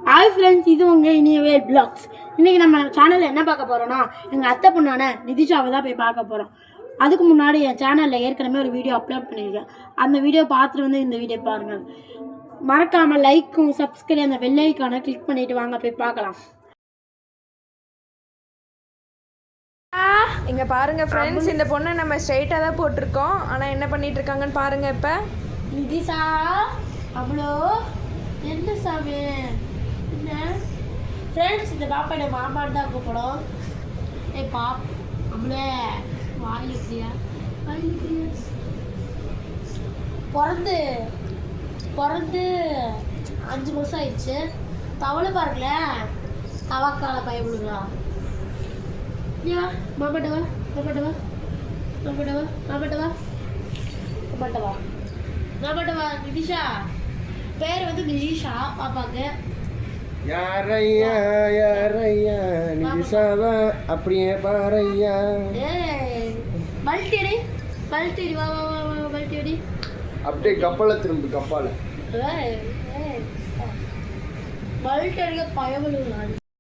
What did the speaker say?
Hi friends, இது உங்கள் இனியவேல் blocks. இன்றைக்கி நம்ம சேனலில் என்ன பார்க்க போகிறோன்னா, எங்கள் அத்தை பொண்ணான நிதிஷாவை தான் போய் பார்க்க போகிறோம். அதுக்கு முன்னாடி என் சேனலில் ஏற்கனவே ஒரு வீடியோ அப்லோட் பண்ணியிருக்கேன். அந்த வீடியோ பார்த்துட்டு வந்து இந்த வீடியோ பாருங்கள். மறக்காமல் லைக்கும் சப்ஸ்கிரைப் அந்த பெல் ஐக்கானை கிளிக் பண்ணிவிட்டு வாங்க போய் பார்க்கலாம். இங்கே பாருங்கள் ஃப்ரெண்ட்ஸ், இந்த பொண்ணை நம்ம ஸ்ட்ரைட்டாக தான் போட்டிருக்கோம். ஆனால் என்ன பண்ணிட்டு இருக்காங்கன்னு பாருங்கள். இப்போ நிதிஷா அவ்வளோ என்ன சாமி என்ன ஃப்ரெண்ட்ஸ், இந்த பாப்பாட மாமான்னு தான் கூப்பிடும். பாப் அவ்வளோ வாயில் இப்படியா பிறந்து 5 மாதம் ஆயிடுச்சு. தவளை பாருங்களேன், தவக்கால பயப்படுங்களா? மாமாட்டவா மாமாட்டவா மாமாட்டவா மாமாட்டவா மாமாட்டவா மாமாட்டவா. நிதிஷா பேர் வந்து நிதிஷா பாப்பாக்கு. யாரையா யாரையா நிதிஷாவா அப்படியே பாரையா. பல்ட்டி வா வா வா வா பல்ட்டி அடி. அப்படியே கப்பலை திரும்ப கப்பால பல்ட்டி அடிக்க பயப்படுங்க.